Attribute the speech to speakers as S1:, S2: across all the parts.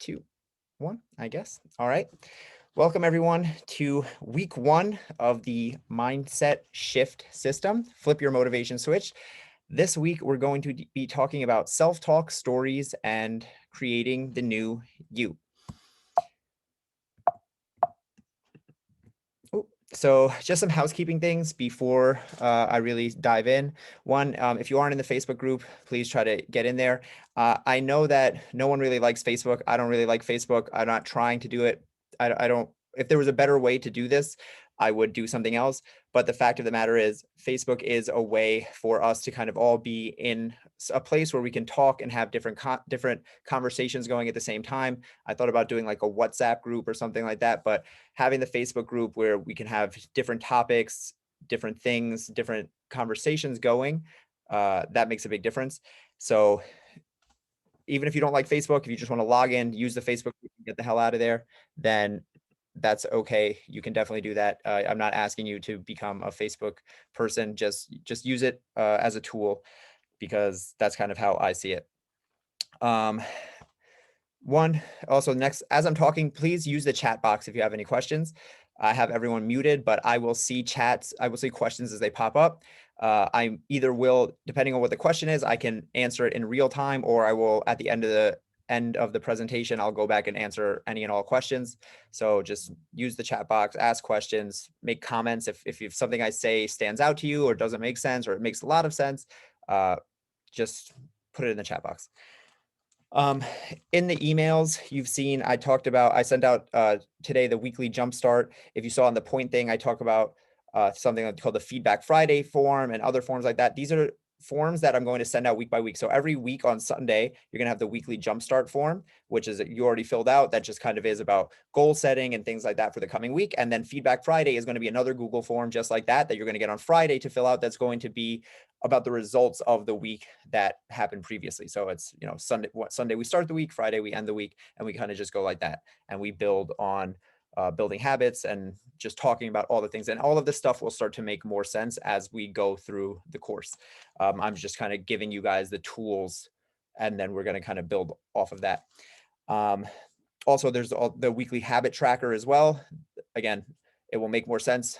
S1: 2, 1, I guess. All right. Welcome everyone to week 1 of the Mindset Shift System, Flip Your Motivation Switch. This week, we're going to be talking about self-talk stories and creating the new you. So just some housekeeping things before I really dive in. One, if you aren't in the Facebook group, please try to get in there. I know that no one really likes Facebook. I don't really like Facebook. I'm not trying to do it. I don't, if there was a better way to do this, I would do something else. But the fact of the matter is Facebook is a way for us to kind of all be in a place where we can talk and have different conversations going at the same time. I thought about doing like a WhatsApp group or something like that, but having the Facebook group where we can have different topics, different things, different conversations going, that makes a big difference. So even if you don't like Facebook, if you just want to log in, use the Facebook group and get the hell out of there, then that's okay. You can definitely do that. I'm not asking you to become a Facebook person. Just use it as a tool, because that's kind of how I see it. One, also next, as I'm talking, please use the chat box if you have any questions. I have everyone muted, but I will see chats. I will see questions as they pop up. I either will, depending on what the question is, I can answer it in real time, or I will, at the end of the presentation, I'll go back and answer any and all questions. So just use the chat box, ask questions, make comments. If something I say stands out to you or doesn't make sense, or it makes a lot of sense, just put it in the chat box. In the emails you've seen, I sent out today the weekly jumpstart. If you saw on the point thing, I talk about something called the Feedback Friday form and other forms like that. These are forms that I'm going to send out week by week. So every week on Sunday, you're going to have the weekly jumpstart form, which is you already filled out. That just kind of is about goal setting and things like that for the coming week. And then Feedback Friday is going to be another Google form just like that you're going to get on Friday to fill out. That's going to be about the results of the week that happened previously. So it's, Sunday we start the week, Friday we end the week, and we kind of just go like that. And we build on building habits and just talking about all the things. And all of this stuff will start to make more sense as we go through the course. I'm just kind of giving you guys the tools, and then we're going to kind of build off of that. Also, there's the weekly habit tracker as well. Again, it will make more sense.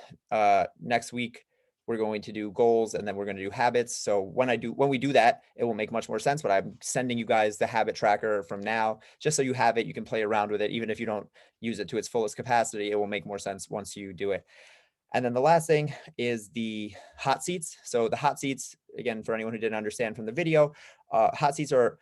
S1: Next week, we're going to do goals, and then we're going to do habits. So when we do that, it will make much more sense. But I'm sending you guys the habit tracker from now, just so you have it. You can play around with it. Even if you don't use it to its fullest capacity, it will make more sense once you do it. And then the last thing is the hot seats. So the hot seats, again, for anyone who didn't understand from the video, hot seats are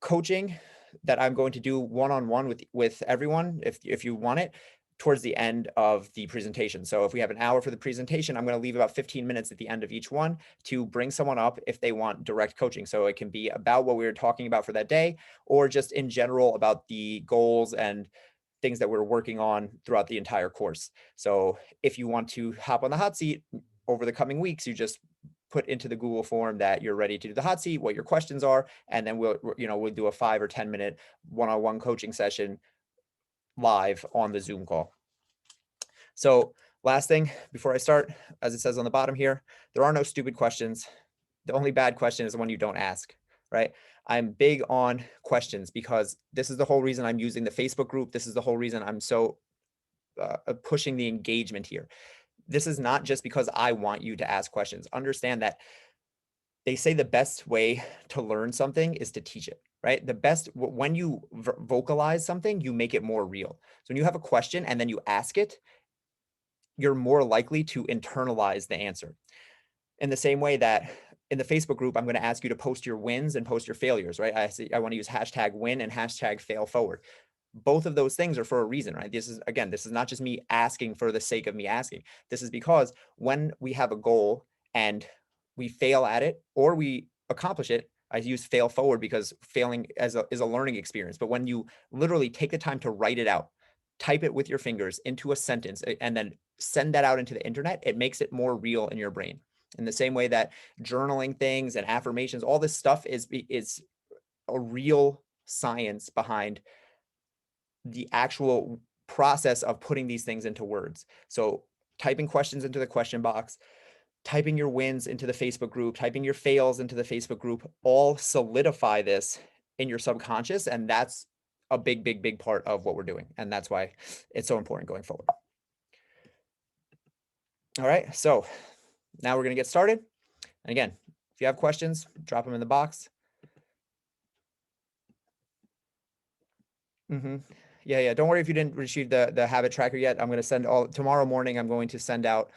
S1: coaching that I'm going to do one-on-one with everyone, if you want it, towards the end of the presentation. So if we have an hour for the presentation, I'm going to leave about 15 minutes at the end of each one to bring someone up if they want direct coaching. So it can be about what we were talking about for that day, or just in general about the goals and things that we're working on throughout the entire course. So if you want to hop on the hot seat over the coming weeks, you just put into the Google form that you're ready to do the hot seat, what your questions are, and then we'll do a 5 or 10 minute one-on-one coaching session live on the Zoom call. So last thing before I start, as it says on the bottom here, there are no stupid questions. The only bad question is the one you don't ask, right? I'm big on questions, because this is the whole reason I'm using the Facebook group. This is the whole reason I'm so pushing the engagement here. This is not just because I want you to ask questions. Understand that they say the best way to learn something is to teach it, right? When you vocalize something, you make it more real. So when you have a question and then you ask it, you're more likely to internalize the answer. In the same way that in the Facebook group, I'm going to ask you to post your wins and post your failures, right? I want to use hashtag win and hashtag fail forward. Both of those things are for a reason, right? This is not just me asking for the sake of me asking. This is because when we have a goal and we fail at it, or we accomplish it, I use fail forward because failing is a learning experience. But when you literally take the time to write it out, type it with your fingers into a sentence, and then send that out into the internet, it makes it more real in your brain. In the same way that journaling things and affirmations, all this stuff is a real science behind the actual process of putting these things into words. So typing questions into the question box, typing your wins into the Facebook group, typing your fails into the Facebook group, all solidify this in your subconscious. And that's a big part of what we're doing. And that's why it's so important going forward. All right, so now we're going to get started. And again, if you have questions, drop them in the box. Yeah. Don't worry if you didn't receive the habit tracker yet. I'm going to send tomorrow morning. I'm going to send out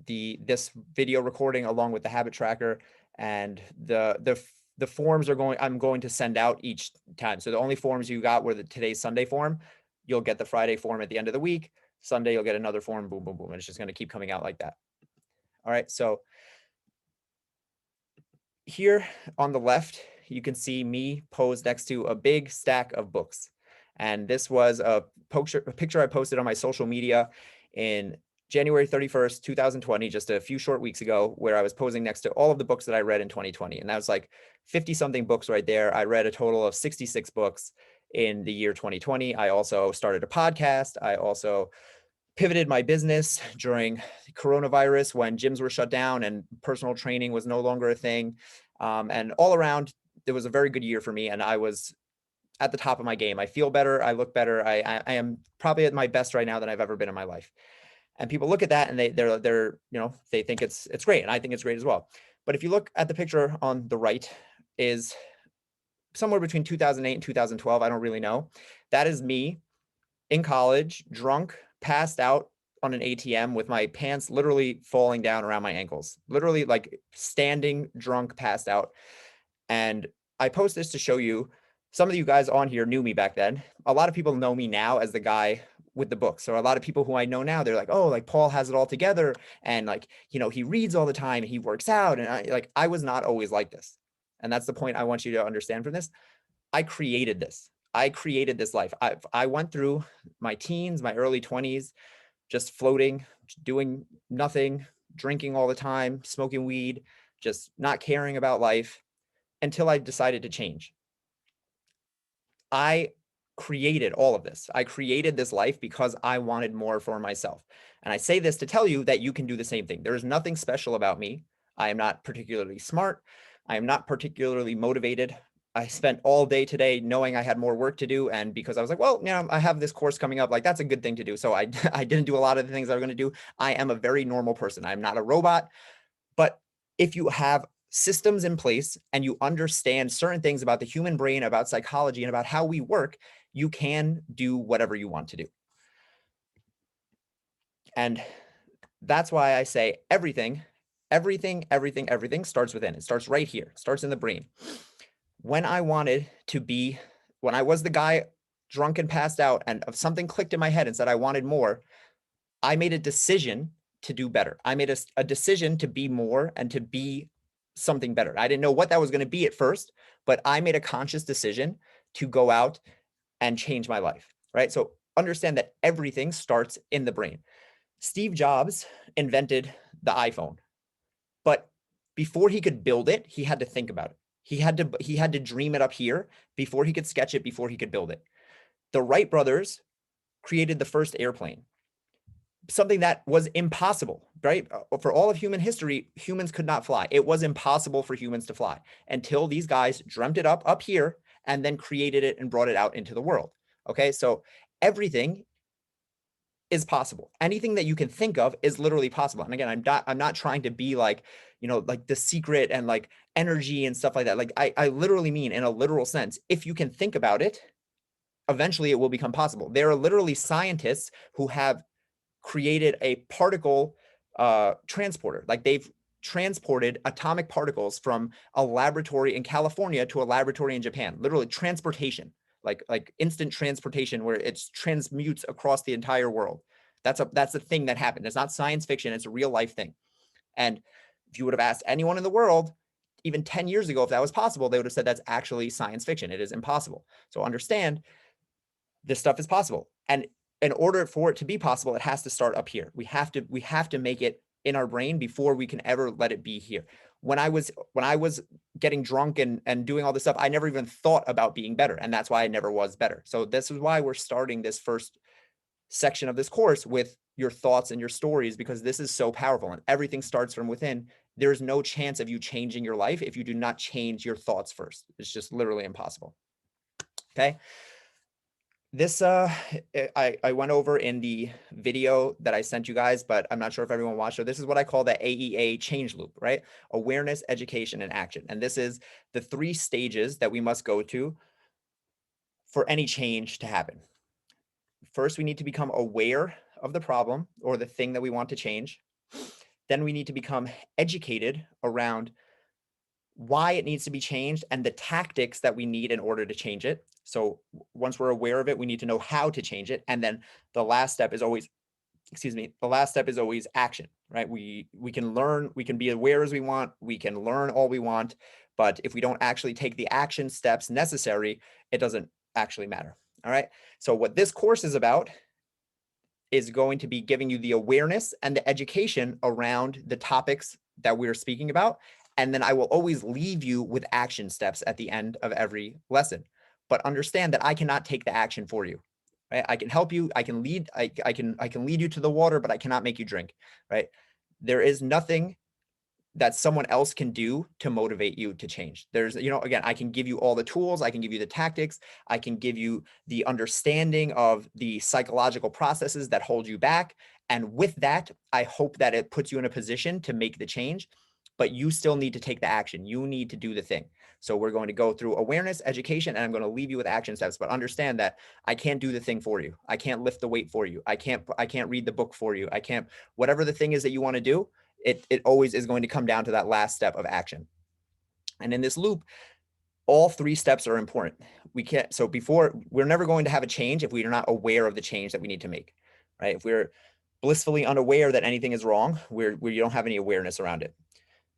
S1: this video recording along with the habit tracker, and the forms I'm going to send out each time. So the only forms you got were today's Sunday form. You'll get the Friday form at the end of the week. Sunday, you'll get another form. Boom, boom, boom. And it's just going to keep coming out like that. All right. So here on the left, you can see me posed next to a big stack of books. And this was a picture I posted on my social media in January 31st, 2020, just a few short weeks ago, where I was posing next to all of the books that I read in 2020. And that was like 50 something books right there. I read a total of 66 books in the year 2020. I also started a podcast. I also pivoted my business during coronavirus when gyms were shut down and personal training was no longer a thing. And all around, it was a very good year for me. And I was at the top of my game. I feel better. I look better. I am probably at my best right now than I've ever been in my life. And people look at that and they're they think it's great. And I think it's great as well. But if you look at the picture on the right, is somewhere between 2008 and 2012. I don't really know. That is me in college, drunk, passed out on an ATM with my pants literally falling down around my ankles, literally like standing drunk, passed out. And I post this to show you, some of you guys on here knew me back then. A lot of people know me now as the guy with the books. So a lot of people who I know now, they're like, oh, like Paul has it all together. And like, he reads all the time and he works out. And I was not always like this. And that's the point I want you to understand from this. I created this. I created this life. I went through my teens, my early 20s, just floating, doing nothing, drinking all the time, smoking weed, just not caring about life until I decided to change. I created all of this. I created this life because I wanted more for myself. And I say this to tell you that you can do the same thing. There is nothing special about me. I am not particularly smart. I am not particularly motivated. I spent all day today knowing I had more work to do. And because I was like, well, I have this course coming up, like that's a good thing to do. So I didn't do a lot of the things I was going to do. I am a very normal person. I'm not a robot. But if you have systems in place and you understand certain things about the human brain, about psychology, and about how we work, you can do whatever you want to do. And that's why I say everything starts within. It starts right here. It starts in the brain. When I was the guy drunk and passed out and something clicked in my head and said I wanted more, I made a decision to do better. I made a decision to be more and to be something better. I didn't know what that was going to be at first, but I made a conscious decision to go out and change my life, right? So understand that everything starts in the brain. Steve Jobs invented the iPhone, but before he could build it, he had to think about it. He had to dream it up here before he could sketch it, before he could build it. The Wright brothers created the first airplane, something that was impossible, right? For all of human history, humans could not fly. It was impossible for humans to fly until these guys dreamt it up here and then created it and brought it out into the world. Okay, so everything is possible. Anything that you can think of is literally possible. And again, I'm not trying to be like, like The Secret and like energy and stuff like that. Like I literally mean, in a literal sense, if you can think about it, eventually it will become possible. There are literally scientists who have created a particle transporter. Like they've transported atomic particles from a laboratory in California to a laboratory in Japan. Literally transportation, like instant transportation, where it transmutes across the entire world. That's a thing that happened. It's not science fiction. It's a real life thing. And if you would have asked anyone in the world, even 10 years ago, if that was possible, they would have said that's actually science fiction. It is impossible. So understand, this stuff is possible. And in order for it to be possible, it has to start up here. We have to make it in our brain before we can ever let it be here. When I was getting drunk and doing all this stuff, I never even thought about being better. And that's why I never was better. So this is why we're starting this first section of this course with your thoughts and your stories, because this is so powerful and everything starts from within. There's no chance of you changing your life if you do not change your thoughts first. It's just literally impossible. Okay. This, I went over in the video that I sent you guys, but I'm not sure if everyone watched it. This is what I call the AEA change loop, right? Awareness, education, and action. And this is the 3 stages that we must go to for any change to happen. First, we need to become aware of the problem or the thing that we want to change. Then we need to become educated around why it needs to be changed and the tactics that we need in order to change it. So once we're aware of it, we need to know how to change it. And then the last step is always, excuse me, the last step is always action, right? We can learn, we can be aware as we want, we can learn all we want, but if we don't actually take the action steps necessary, it doesn't actually matter. All right. So what this course is about is going to be giving you the awareness and the education around the topics that we're speaking about. And then I will always leave you with action steps at the end of every lesson. But understand that I cannot take the action for you. Right? I can help you. I can lead. I can lead you to the water, but I cannot make you drink. Right? There is nothing that someone else can do to motivate you to change. There's, again, I can give you all the tools, I can give you the tactics, I can give you the understanding of the psychological processes that hold you back. And with that, I hope that it puts you in a position to make the change, but you still need to take the action. You need to do the thing. So we're going to go through awareness, education, and I'm going to leave you with action steps, but understand that I can't do the thing for you. I can't lift the weight for you. I can't read the book for you. I can't, whatever the thing is that you want to do, it always is going to come down to that last step of action. And in this loop, all 3 steps are important. We can't, so before, we're never going to have a change if we are not aware of the change that we need to make, right? If we're blissfully unaware that anything is wrong, we don't have any awareness around it.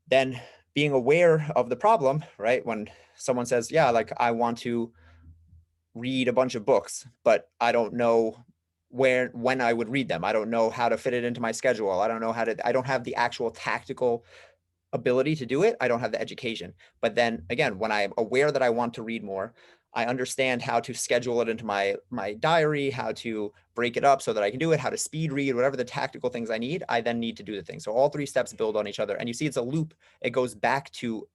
S1: Then being aware of the problem, right? When someone says, yeah, like I want to read a bunch of books, but I don't know when I would read them. I don't know how to fit it into my schedule. I don't know I don't have the actual tactical ability to do it. I don't have the education. But then again, when I'm aware that I want to read more, I understand how to schedule it into my diary, how to break it up so that I can do it, how to speed read, whatever the tactical things I need, I then need to do the thing. So all 3 steps build on each other. And you see it's a loop. It goes back to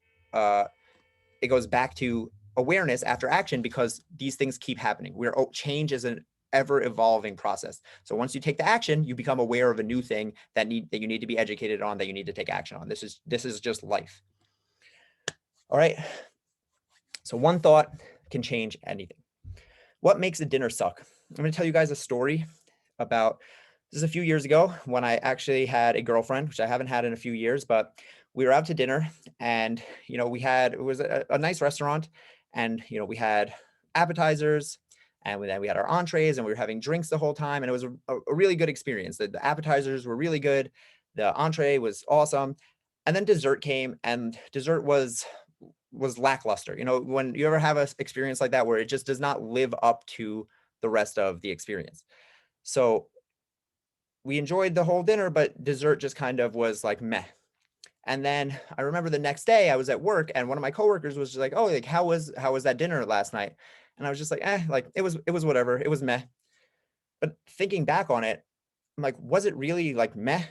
S1: awareness after action because these things keep happening. Change is an ever evolving process. So once you take the action, you become aware of a new thing that you need to be educated on, that you need to take action on. This is just life. All right. So one thought can change anything. What makes a dinner suck? I'm going to tell you guys a story about, this is a few years ago when I actually had a girlfriend, which I haven't had in a few years, but we were out to dinner and, it was a nice restaurant and, we had appetizers and then we had our entrees and we were having drinks the whole time. And it was a really good experience. The appetizers were really good. The entree was awesome. And then dessert came and dessert was lackluster. When you ever have an experience like that where it just does not live up to the rest of the experience. So we enjoyed the whole dinner, but dessert just kind of was like meh. And then I remember the next day I was at work and one of my coworkers was just like, "Oh, like how was that dinner last night?" And I was just like, like it was whatever. It was meh. But thinking back on it, I'm like, was it really like meh?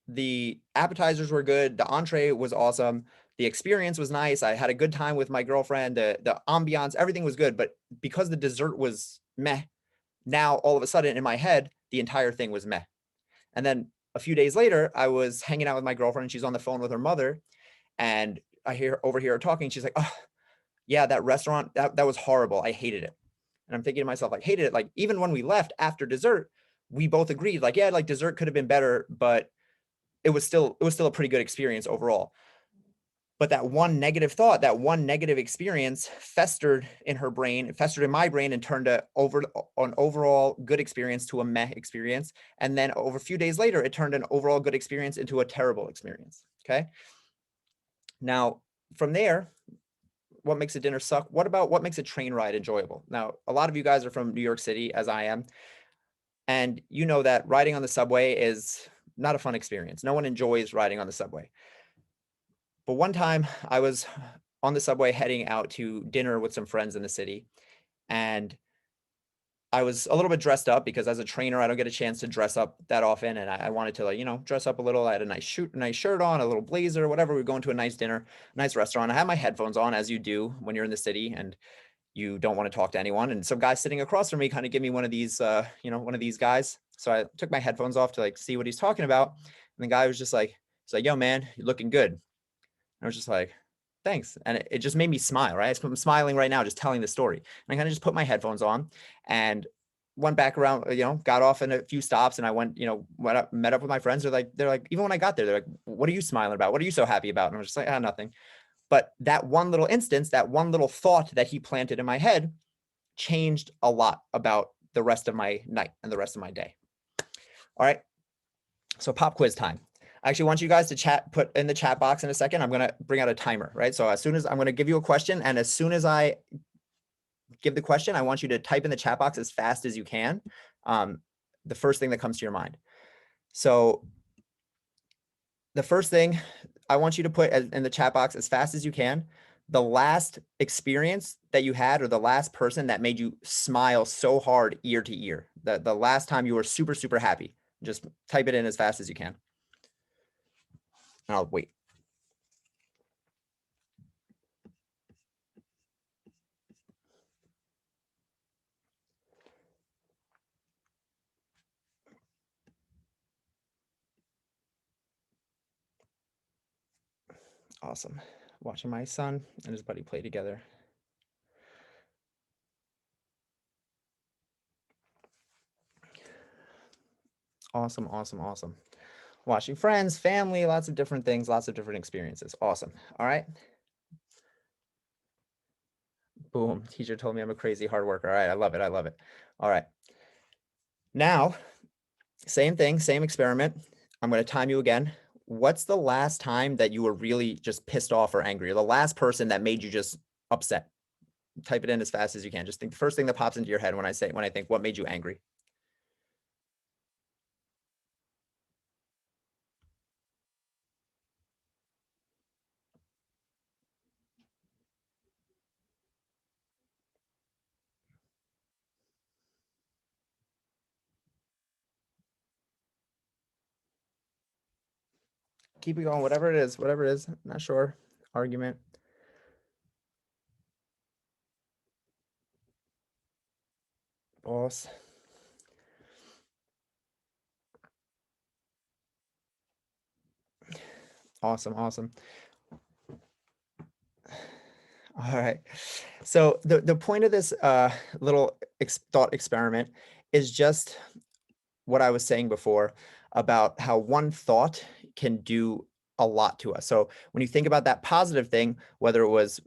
S1: The appetizers were good, the entree was awesome, the experience was nice. I had a good time with my girlfriend, the ambiance, everything was good, but because the dessert was meh, now all of a sudden in my head, the entire thing was meh. And then a few days later, I was hanging out with my girlfriend. She's on the phone with her mother, and I overhear her talking. She's like, "Oh, yeah, that restaurant that was horrible. I hated it." And I'm thinking to myself, like, hated it. Like even when we left after dessert, we both agreed, like, yeah, like dessert could have been better, but it was still a pretty good experience overall. But that one negative thought, that one negative experience festered in her brain, it festered in my brain and turned an overall good experience to a meh experience. And then over a few days later, it turned an overall good experience into a terrible experience. Okay. Now, from there, what makes a dinner suck? What makes a train ride enjoyable? Now, a lot of you guys are from New York City, as I am. And you know that riding on the subway is not a fun experience. No one enjoys riding on the subway. But one time I was on the subway heading out to dinner with some friends in the city, and I was a little bit dressed up because as a trainer, I don't get a chance to dress up that often. And I wanted to, like, dress up a little. I had a nice shirt on, a little blazer, whatever. We were going to a nice dinner, nice restaurant. I had my headphones on, as you do when you're in the city. And, you don't want to talk to anyone. And some guy sitting across from me kind of give me one of these, one of these guys. So I took my headphones off to like see what he's talking about. And the guy was just like, he's like, yo, man, you're looking good. And I was just like, thanks. And it just made me smile, right? I'm smiling right now, just telling the story. And I kind of just put my headphones on and went back around, got off in a few stops, and I went up, met up with my friends. They're like, even when I got there, they're like, what are you smiling about? What are you so happy about? And I was just like, nothing. But that one little instance, that one little thought that he planted in my head changed a lot about the rest of my night and the rest of my day. All right. So pop quiz time. I actually want you guys to put in the chat box in a second. I'm going to bring out a timer, right? So as soon as I'm going to give you a question, and as soon as I give the question, I want you to type in the chat box as fast as you can. The first thing that comes to your mind. So the first thing I want you to put in the chat box as fast as you can, the last experience that you had, or the last person that made you smile so hard ear to ear, the last time you were super, super happy. Just type it in as fast as you can. And I'll wait. Awesome. Watching my son and his buddy play together. Awesome, awesome, awesome. Watching friends, family, lots of different things, lots of different experiences. Awesome. All right. Boom. Teacher told me I'm a crazy hard worker. All right. I love it. I love it. All right. Now, same thing, same experiment. I'm going to time you again. What's the last time that you were really just pissed off or angry? Or the last person that made you just upset? Type it in as fast as you can. Just think the first thing that pops into your head when I think what made you angry. Keep it going, whatever it is, not sure. Argument. Boss. Awesome, awesome. All right. So the point of this little thought experiment is just what I was saying before about how one thought can do a lot to us. So when you think about that positive thing, whether it was,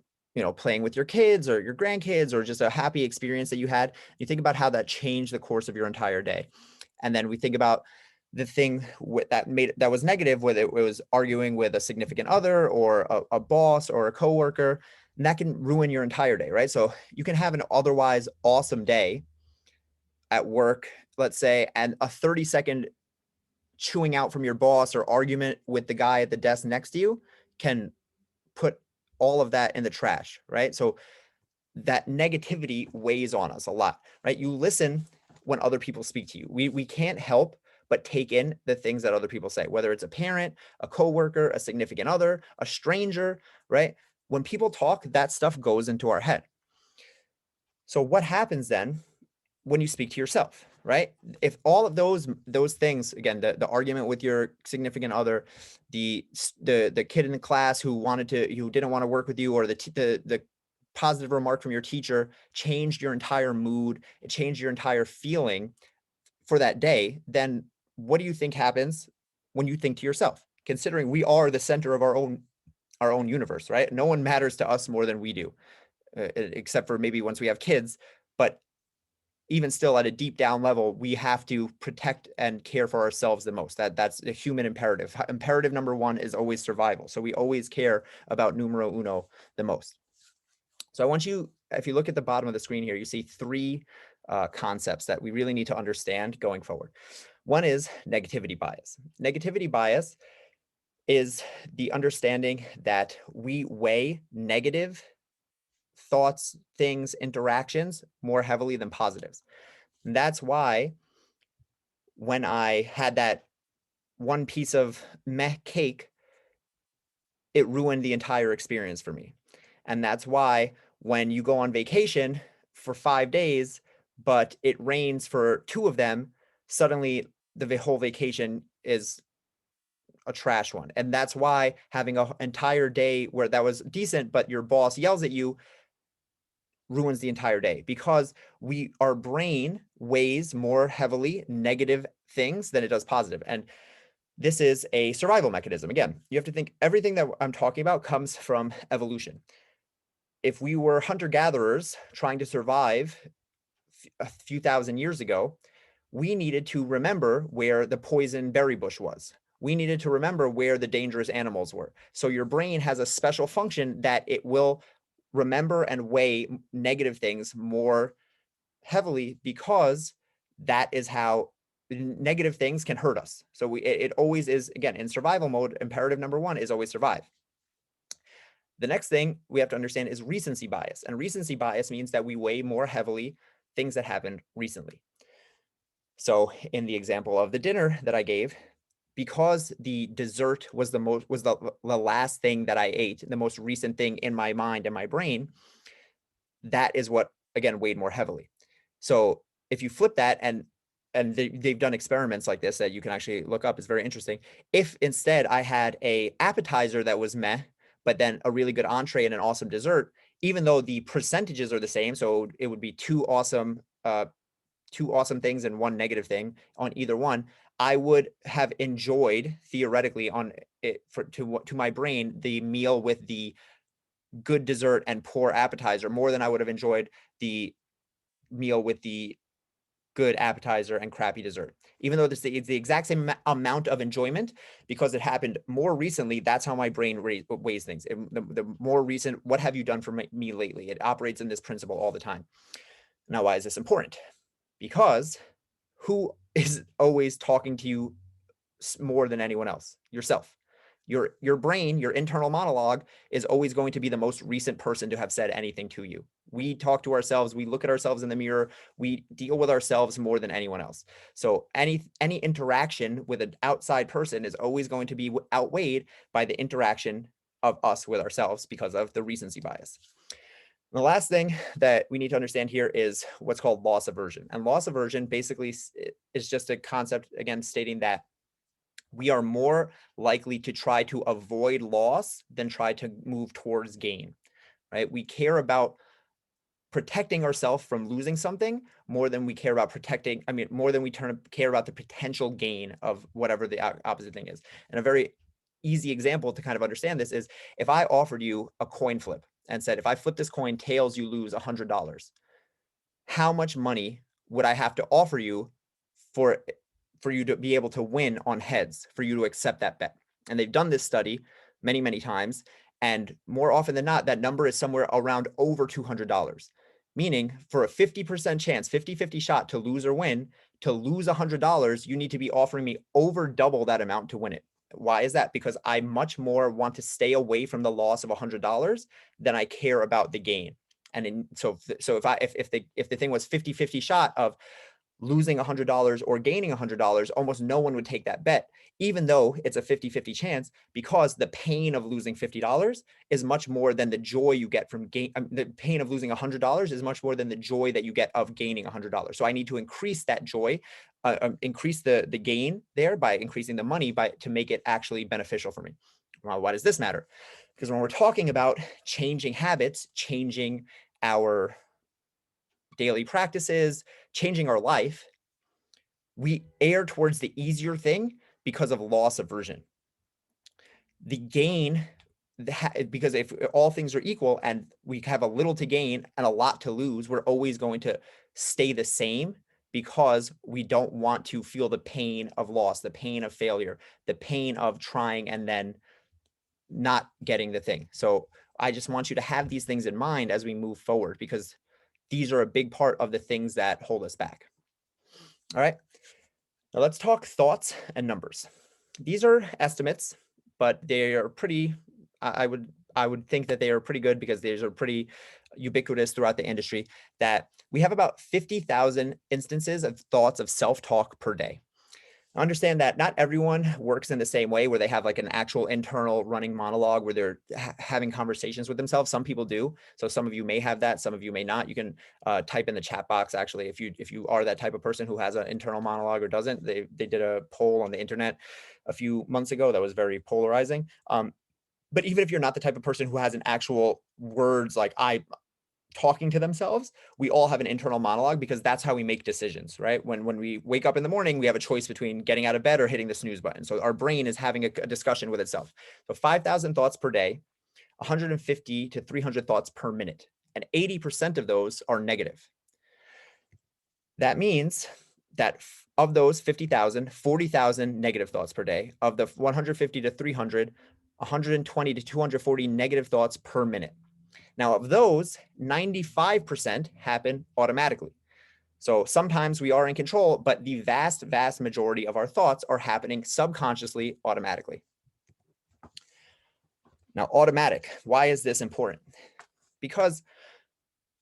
S1: playing with your kids or your grandkids or just a happy experience that you had, you think about how that changed the course of your entire day. And then we think about the thing that was negative, whether it was arguing with a significant other or a boss or a coworker, and that can ruin your entire day, right? So you can have an otherwise awesome day at work, let's say, and a 30-second chewing out from your boss or argument with the guy at the desk next to you can put all of that in the trash, right? So that negativity weighs on us a lot, right? You listen when other people speak to you. We can't help but take in the things that other people say, whether it's a parent, a coworker, a significant other, a stranger, right? When people talk, that stuff goes into our head. So what happens then when you speak to yourself, right? If all of those things, again, the argument with your significant other, the kid in the class who didn't want to work with you, or the positive remark from your teacher changed your entire mood, it changed your entire feeling for that day, then what do you think happens when you think to yourself? Considering we are the center of our own universe, right? No one matters to us more than we do, except for maybe once we have kids. But even still, at a deep down level, we have to protect and care for ourselves the most. That's a human imperative. Imperative number one is always survival. So we always care about numero uno the most. So I want you, if you look at the bottom of the screen here, you see three concepts that we really need to understand going forward. One is negativity bias. Negativity bias is the understanding that we weigh negative thoughts, things, interactions more heavily than positives. And that's why when I had that one piece of meh cake, it ruined the entire experience for me. And that's why When you go on vacation for 5 days, but it rains for 2 of them, suddenly the whole vacation is a trash one. And that's why having an entire day where that was decent, but your boss yells at you, ruins the entire day, because our brain weighs more heavily negative things than it does positive. And this is a survival mechanism. Again, you have to think everything that I'm talking about comes from evolution. If we were hunter-gatherers trying to survive a few thousand years ago, we needed to remember where the poison berry bush was. We needed to remember where the dangerous animals were. So your brain has a special function that it will remember and weigh negative things more heavily, because that is how negative things can hurt us. So it always is, again, in survival mode, imperative number 1 is always survive. The next thing we have to understand is recency bias. And recency bias means that we weigh more heavily things that happened recently. So in the example of the dinner that I gave, because the dessert was the last thing that I ate, the most recent thing in my mind and my brain, that is what, again, weighed more heavily. So if you flip that, and they've done experiments like this that you can actually look up, it's very interesting. If instead I had a appetizer that was meh, but then a really good entree and an awesome dessert, even though the percentages are the same, so it would be two awesome things and one negative thing on either one, I would have enjoyed, theoretically, on it to my brain, the meal with the good dessert and poor appetizer more than I would have enjoyed the meal with the good appetizer and crappy dessert. Even though it's the exact same amount of enjoyment, because it happened more recently, that's how my brain weighs things. The more recent, what have you done for me lately? It operates in this principle all the time. Now, why is this important? Because who is always talking to you more than anyone else? Yourself. Your brain, your internal monologue, is always going to be the most recent person to have said anything to you. We talk to ourselves, we look at ourselves in the mirror, we deal with ourselves more than anyone else. So any interaction with an outside person is always going to be outweighed by the interaction of us with ourselves, because of the recency bias. The last thing that we need to understand here is what's called loss aversion. And loss aversion basically is just a concept, again, stating that we are more likely to try to avoid loss than try to move towards gain, right? We care about protecting ourselves from losing something more than we care about more than we care about the potential gain of whatever the opposite thing is. And a very easy example to kind of understand this is, if I offered you a coin flip and said, if I flip this coin tails, you lose $100, how much money would I have to offer you for you to be able to win on heads, for you to accept that bet? And they've done this study many, many times. And more often than not, that number is somewhere around over $200. Meaning, for a 50% chance, 50-50 shot to lose or win, to lose $100, you need to be offering me over double that amount to win it. Why is that? Because I much more want to stay away from the loss of $100 than I care about the gain. And so if the thing was 50-50 shot of losing $100 or gaining $100, almost no one would take that bet, even though it's a 50-50 chance, because the pain of losing $50 is much more than the joy you get from the pain of losing $100 is much more than the joy that you get of gaining $100. So I need to increase that joy, increase the gain there by increasing the money to make it actually beneficial for me. Well, why does this matter? Because when we're talking about changing habits, changing our daily practices, changing our life, we err towards the easier thing because of loss aversion. The gain, because if all things are equal and we have a little to gain and a lot to lose, we're always going to stay the same, because we don't want to feel the pain of loss, the pain of failure, the pain of trying and then not getting the thing. So I just want you to have these things in mind as we move forward, because these are a big part of the things that hold us back. All right. Now let's talk thoughts and numbers. These are estimates, but they are pretty, I would think that they are pretty good, because these are pretty ubiquitous throughout the industry, that we have about 50,000 instances of thoughts of self-talk per day. Understand that not everyone works in the same way where they have like an actual internal running monologue where they're having conversations with themselves. Some people do. So some of you may have that. Some of you may not. You can type in the chat box. Actually, if you are that type of person who has an internal monologue or doesn't, they did a poll on the internet a few months ago that was very polarizing. But even if you're not the type of person who has an actual words like I talking to themselves, we all have an internal monologue because that's how we make decisions, right? When we wake up in the morning, we have a choice between getting out of bed or hitting the snooze button. So our brain is having a discussion with itself. So 5,000 thoughts per day, 150 to 300 thoughts per minute, and 80% of those are negative. That means that of those 50,000, 40,000 negative thoughts per day. Of the 150 to 300, 120 to 240 negative thoughts per minute. Now, of those, 95% happen automatically. So sometimes we are in control, but the vast, vast majority of our thoughts are happening subconsciously, automatically. Now, automatic, why is this important? Because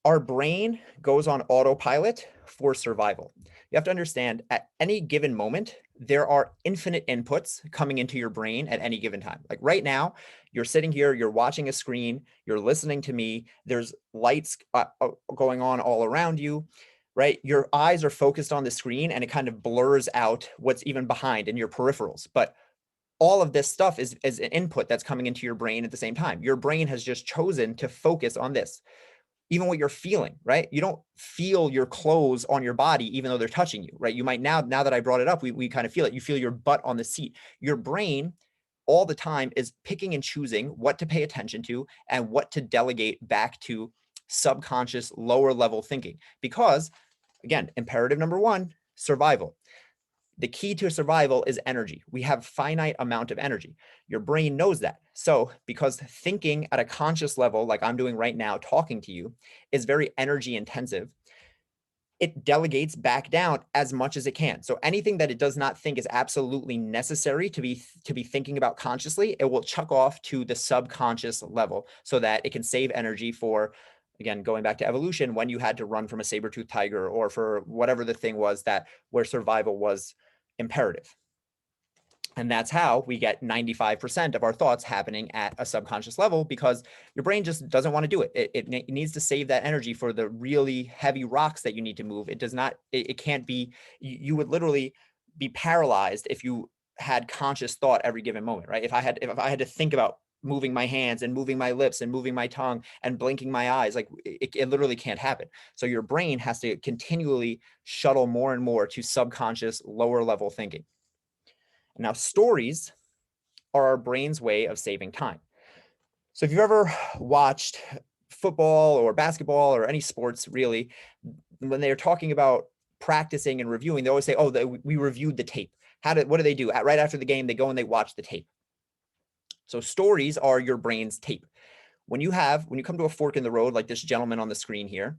S1: our brain goes on autopilot for survival. You have to understand at any given moment, there are infinite inputs coming into your brain at any given time. Like right now, you're sitting here, you're watching a screen, you're listening to me, there's lights going on all around you, right? Your eyes are focused on the screen and it kind of blurs out what's even behind in your peripherals. But all of this stuff is an input that's coming into your brain at the same time. Your brain has just chosen to focus on this. Even what you're feeling, right? You don't feel your clothes on your body, even though they're touching you, right? You might now that I brought it up, we kind of feel it. You feel your butt on the seat. Your brain all the time is picking and choosing what to pay attention to and what to delegate back to subconscious lower level thinking. Because again, imperative number one, survival. The key to survival is energy. We have finite amount of energy. Your brain knows that. So because thinking at a conscious level, like I'm doing right now, talking to you, is very energy intensive, it delegates back down as much as it can. So anything that it does not think is absolutely necessary to be thinking about consciously, it will chuck off to the subconscious level so that it can save energy for, again, going back to evolution, when you had to run from a saber-toothed tiger or for whatever the thing was that where survival was imperative. And that's how we get 95% of our thoughts happening at a subconscious level, because your brain just doesn't want to do it. It needs to save that energy for the really heavy rocks that you need to move. It does not, it can't be, you would literally be paralyzed if you had conscious thought every given moment, right? If I had to think about moving my hands and moving my lips and moving my tongue and blinking my eyes, like it literally can't happen. So your brain has to continually shuttle more and more to subconscious lower level thinking. Now, stories are our brain's way of saving time. So if you've ever watched football or basketball or any sports, really, when they're talking about practicing and reviewing, they always say, oh, we reviewed the tape. What do they do? Right after the game, they go and they watch the tape. So stories are your brain's tape. When you come to a fork in the road, like this gentleman on the screen here,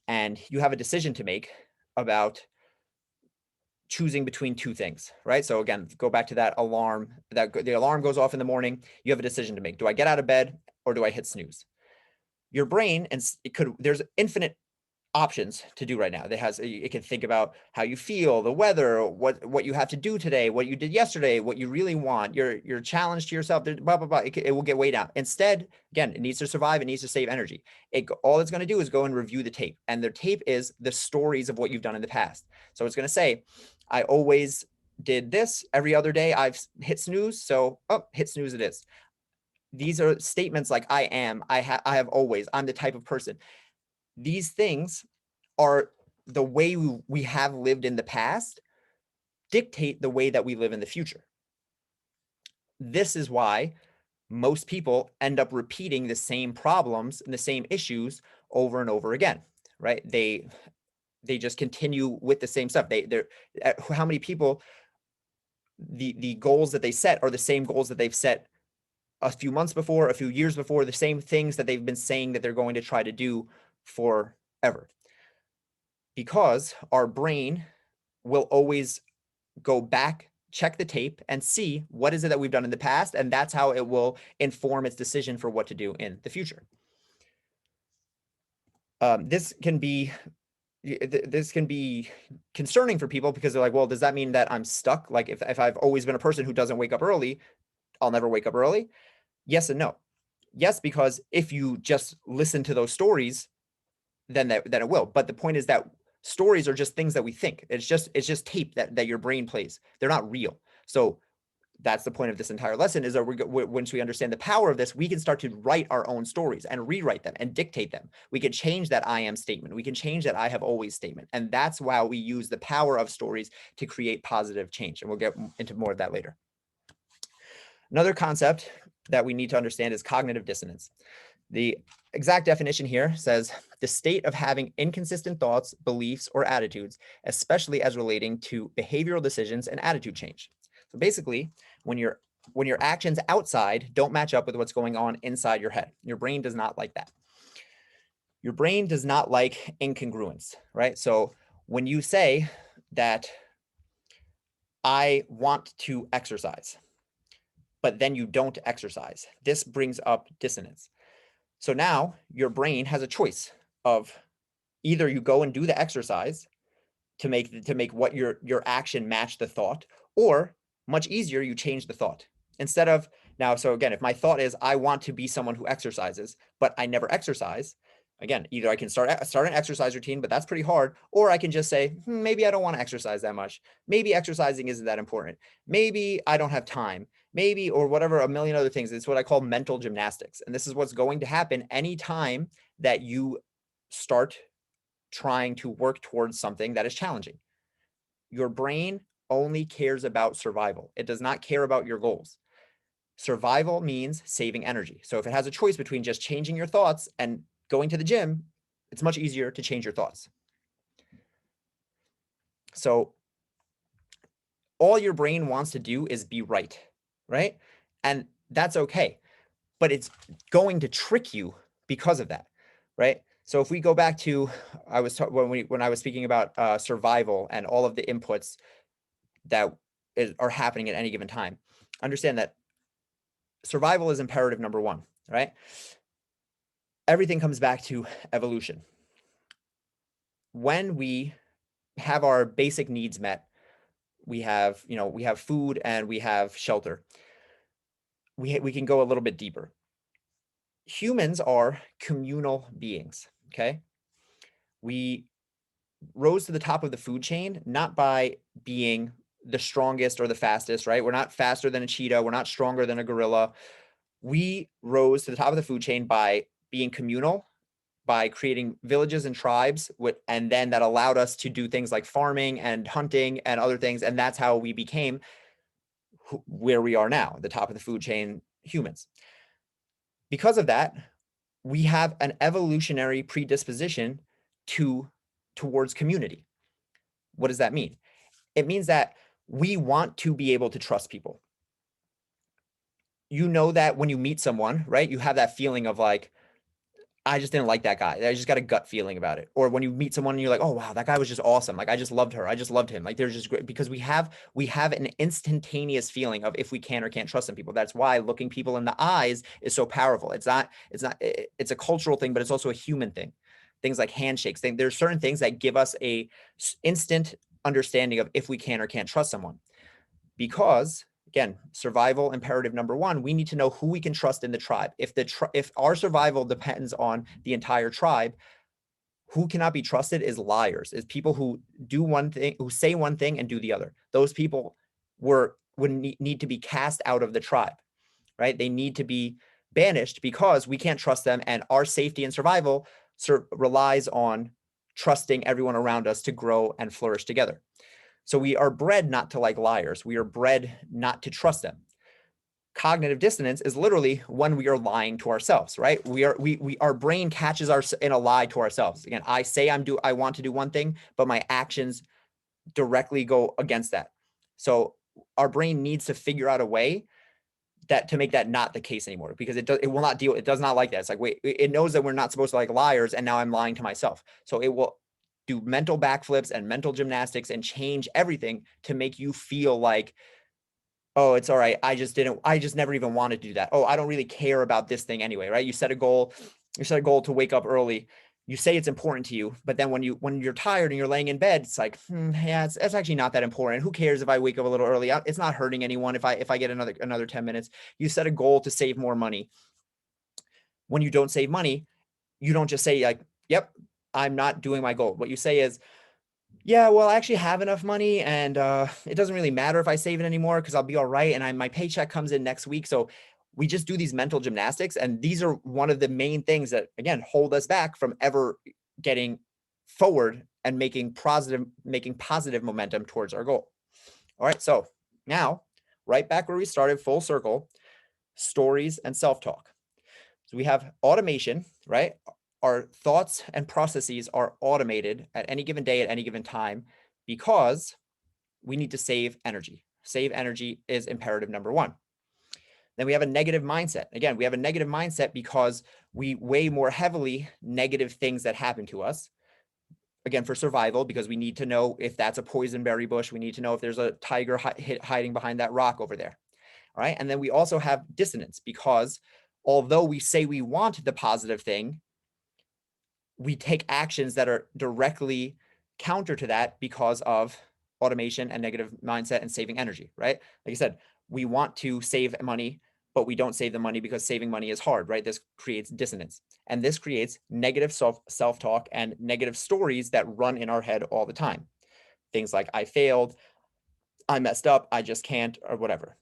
S1: and you have a decision to make about choosing between two things, right? So again, go back to that alarm, the alarm goes off in the morning, you have a decision to make. Do I get out of bed or do I hit snooze? Your brain, and there's infinite options to do right now. It can think about how you feel, the weather, what you have to do today, what you did yesterday, what you really want, your challenge to yourself, blah, blah, blah. It will get weighed out. Instead, again, it needs to survive. It needs to save energy. All it's going to do is go and review the tape. And the tape is the stories of what you've done in the past. So it's going to say, I always did this. Every other day I've hit snooze. So, hit snooze it is. These are statements like I have always, I'm the type of person. These things are the way we have lived in the past, dictate the way that we live in the future. This is why most people end up repeating the same problems and the same issues over and over again, right? They just continue with the same stuff. How many people, the goals that they set are the same goals that they've set a few months before, a few years before, the same things that they've been saying that they're going to try to do forever. Because our brain will always go back, check the tape, and see what is it that we've done in the past, and that's how it will inform its decision for what to do in the future. This can be this can be concerning for people because they're like, well, does that mean that I'm stuck? Like if I've always been a person who doesn't wake up early, I'll never wake up early. Yes and no. Yes, because if you just listen to those stories, then it will. But the point is that stories are just things that we think. It's just tape that your brain plays. They're not real. So that's the point of this entire lesson, is that once we understand the power of this, we can start to write our own stories and rewrite them and dictate them. We can change that I am statement. We can change that I have always statement. And that's why we use the power of stories to create positive change. And we'll get into more of that later. Another concept that we need to understand is cognitive dissonance. The exact definition here says the state of having inconsistent thoughts, beliefs, or attitudes, especially as relating to behavioral decisions and attitude change. So basically, when your actions outside don't match up with what's going on inside your head, your brain does not like that. Your brain does not like incongruence, right? So when you say that I want to exercise, but then you don't exercise, this brings up dissonance. So now your brain has a choice of either you go and do the exercise to make what your action match the thought, or much easier, you change the thought. Instead of now, so again, if my thought is I want to be someone who exercises, but I never exercise, again, either I can start an exercise routine, but that's pretty hard, or I can just say, maybe I don't want to exercise that much. Maybe exercising isn't that important. Maybe I don't have time. Maybe, or whatever, a million other things. It's what I call mental gymnastics. And this is what's going to happen anytime that you start trying to work towards something that is challenging. Your brain only cares about survival. It does not care about your goals. Survival means saving energy. So if it has a choice between just changing your thoughts and going to the gym, it's much easier to change your thoughts. So all your brain wants to do is be right, right? And that's okay, but it's going to trick you because of that, right? So if we go back to, when I was speaking about survival and all of the inputs that are happening at any given time, understand that survival is imperative number one, right? Everything comes back to evolution. When we have our basic needs met, we have food and we have shelter. We can go a little bit deeper. Humans are communal beings, okay? We rose to the top of the food chain, not by being the strongest or the fastest, right? We're not faster than a cheetah. We're not stronger than a gorilla. We rose to the top of the food chain by being communal, by creating villages and tribes, and then that allowed us to do things like farming and hunting and other things. And that's how we became where we are now, the top of the food chain humans. Because of that, we have an evolutionary predisposition towards community. What does that mean? It means that we want to be able to trust people. You know that when you meet someone, right, you have that feeling of like, I just didn't like that guy. I just got a gut feeling about it. Or when you meet someone and you're like, oh, wow, that guy was just awesome. Like, I just loved her. I just loved him. Like, they're just great, because we have an instantaneous feeling of if we can or can't trust some people. That's why looking people in the eyes is so powerful. It's a cultural thing, but it's also a human thing. Things like handshakes. There's certain things that give us a instant understanding of if we can or can't trust someone. Because again, survival imperative number one, we need to know who we can trust in the tribe. If our survival depends on the entire tribe, who cannot be trusted is liars, is people who do one thing, who say one thing and do the other. Those people would need to be cast out of the tribe, right? They need to be banished because we can't trust them, and our safety and survival relies on trusting everyone around us to grow and flourish together. So we are bred not to like liars. We are bred not to trust them. Cognitive dissonance is literally when we are lying to ourselves, right? Our brain catches us in a lie to ourselves. Again, I say I want to do one thing, but my actions directly go against that. So our brain needs to figure out a way to make that not the case anymore, because it does not like that. It's like, wait, it knows that we're not supposed to like liars, and now I'm lying to myself. So it will do mental backflips and mental gymnastics and change everything to make you feel like, oh, it's all right. I just never even wanted to do that. Oh, I don't really care about this thing anyway, right? You set a goal to wake up early. you say it's important to you, but then when you're tired and you're laying in bed, it's like, yeah, it's actually not that important. Who cares if I wake up a little early? It's not hurting anyone if I get another 10 minutes. You set a goal to save more money. When you don't save money, you don't just say like, yep, I'm not doing my goal. What you say is, yeah, well, I actually have enough money, and it doesn't really matter if I save it anymore because I'll be all right. And my paycheck comes in next week. So we just do these mental gymnastics. And these are one of the main things that, again, hold us back from ever getting forward and making positive momentum towards our goal. All right. So now, right back where we started, full circle, stories and self-talk. So we have automation, right? Our thoughts and processes are automated at any given day, at any given time, because we need to save energy. Save energy is imperative number one. Then we have a negative mindset. Again, we have a negative mindset because we weigh more heavily negative things that happen to us. Again, for survival, because we need to know if that's a poison berry bush. We need to know if there's a tiger hiding behind that rock over there. All right. And then we also have dissonance because although we say we want the positive thing, we take actions that are directly counter to that because of automation and negative mindset and saving energy, right? Like I said, we want to save money, but we don't save the money because saving money is hard, right? This creates dissonance. And this creates negative self-talk and negative stories that run in our head all the time. Things like, I failed, I messed up, I just can't, or whatever.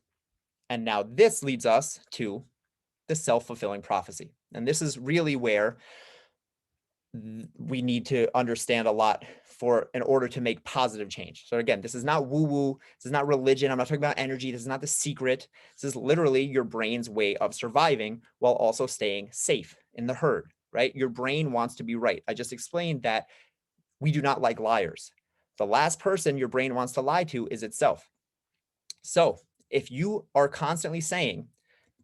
S1: And now this leads us to the self-fulfilling prophecy. And this is really where we need to understand a lot in order to make positive change. So again, this is not woo-woo. This is not religion. I'm not talking about energy. This is not the secret. This is literally your brain's way of surviving while also staying safe in the herd, right? Your brain wants to be right. I just explained that we do not like liars. The last person your brain wants to lie to is itself. So if you are constantly saying,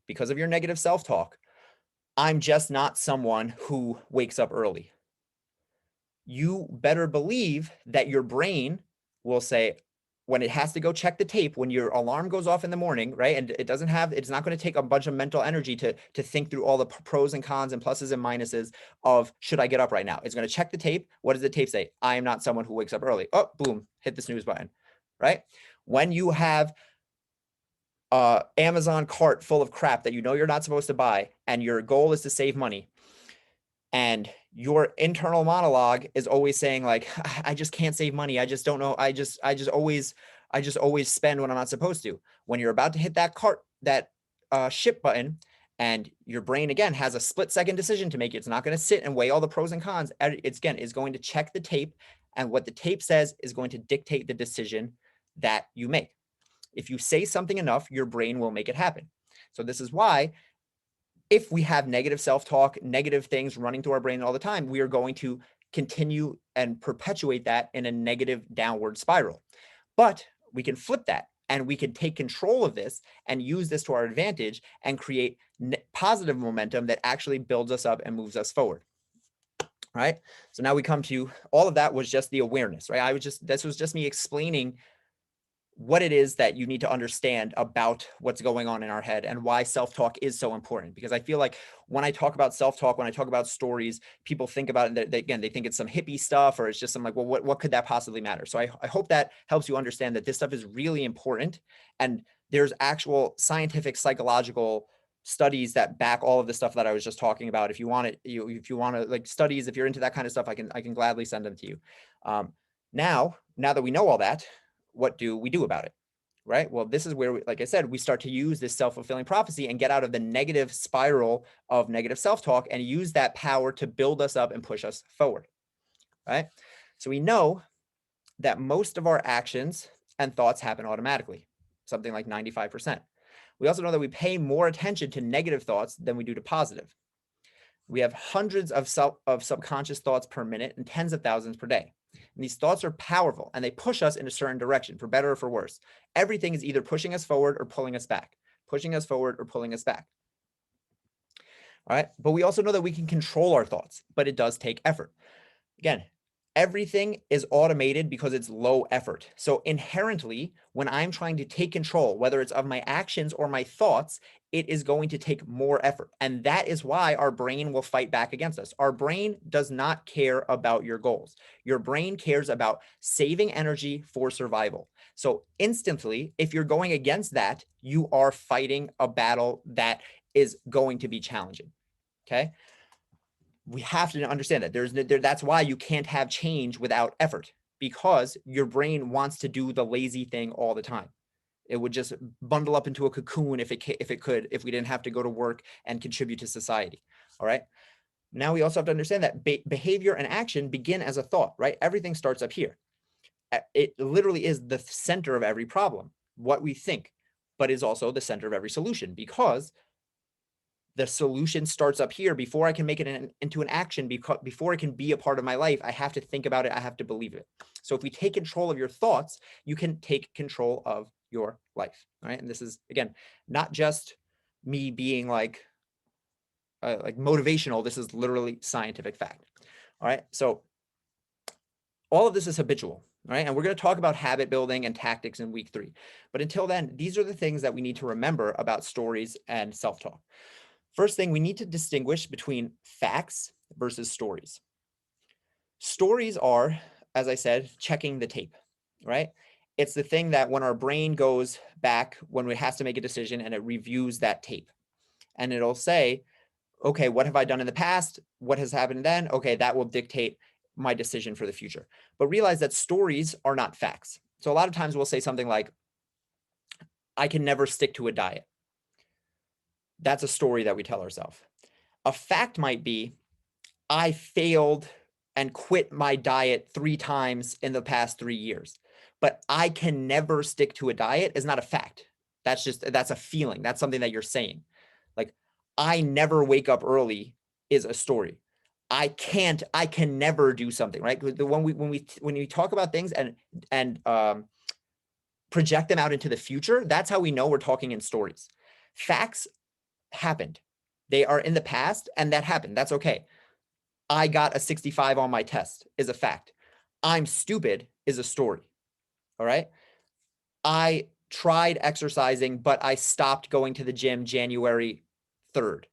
S1: because of your negative self-talk, I'm just not someone who wakes up early, you better believe that your brain will say, when it has to go check the tape, when your alarm goes off in the morning, right? And it's not going to take a bunch of mental energy to think through all the pros and cons and pluses and minuses of, should I get up right now? It's going to check the tape. What does the tape say? I am not someone who wakes up early. Oh, boom, hit the snooze button, right? When you have Amazon cart full of crap that you know you're not supposed to buy, and your goal is to save money, and your internal monologue is always saying like, I just can't save money. I just don't know. I just always spend when I'm not supposed to. When you're about to hit that ship button, and your brain again has a split-second decision to make, it's not going to sit and weigh all the pros and cons. It's going to check the tape, and what the tape says is going to dictate the decision that you make. If you say something enough, your brain will make it happen. So this is why, if we have negative self-talk, negative things running through our brain all the time, we are going to continue and perpetuate that in a negative downward spiral. But we can flip that, and we can take control of this and use this to our advantage and create positive momentum that actually builds us up and moves us forward. All right. So now we come to, all of that was just the awareness, right? This was just me explaining what it is that you need to understand about what's going on in our head and why self-talk is so important. Because I feel like when I talk about self-talk, when I talk about stories, people think about it, again, they think it's some hippie stuff, or it's just some like, well, what could that possibly matter? So I hope that helps you understand that this stuff is really important. And there's actual scientific, psychological studies that back all of the stuff that I was just talking about. If you want it, if you want to like studies, if you're into that kind of stuff, I can gladly send them to you. Now that we know all that, what do we do about it, right? Well, this is where, like I said, we start to use this self-fulfilling prophecy and get out of the negative spiral of negative self-talk and use that power to build us up and push us forward, right? So we know that most of our actions and thoughts happen automatically, something like 95%. We also know that we pay more attention to negative thoughts than we do to positive. We have hundreds of subconscious thoughts per minute and tens of thousands per day. And these thoughts are powerful, and they push us in a certain direction, for better or for worse. Everything is either pushing us forward or pulling us back, pushing us forward or pulling us back. All right. But we also know that we can control our thoughts, but it does take effort. Again, everything is automated because it's low effort. So inherently, when I'm trying to take control, whether it's of my actions or my thoughts, it is going to take more effort. And that is why our brain will fight back against us. Our brain does not care about your goals. Your brain cares about saving energy for survival. So instantly, if you're going against that, you are fighting a battle that is going to be challenging. Okay. We have to understand that that's why you can't have change without effort, because your brain wants to do the lazy thing all the time. It would just bundle up into a cocoon if we didn't have to go to work and contribute to society. All right. Now we also have to understand that behavior and action begin as a thought, right? Everything starts up here. It literally is the center of every problem, what we think, but is also the center of every solution, because the solution starts up here. Before I can make it into an action, before it can be a part of my life, I have to think about it. I have to believe it. So if we take control of your thoughts, you can take control of your life. All right. And this is, again, not just me being like motivational. This is literally scientific fact. All right. So all of this is habitual. All right. And we're going to talk about habit building and tactics in week 3. But until then, these are the things that we need to remember about stories and self-talk. First thing, we need to distinguish between facts versus stories. Stories are, as I said, checking the tape, right? It's the thing that when our brain goes back, when it has to make a decision, and it reviews that tape, and it'll say, okay, what have I done in the past? What has happened then? Okay, that will dictate my decision for the future. But realize that stories are not facts. So a lot of times we'll say something like, I can never stick to a diet. That's a story that we tell ourselves. A fact might be, I failed and quit my diet 3 times in the past 3 years, but I can never stick to a diet is not a fact. That's a feeling. That's something that you're saying. Like, I never wake up early is a story. I can never do something, right? When we talk about things and project them out into the future, that's how we know we're talking in stories. Facts happened. They are in the past, and that happened. That's okay. I got a 65 on my test is a fact. I'm stupid is a story. All right. I tried exercising, but I stopped going to the gym January 3rd.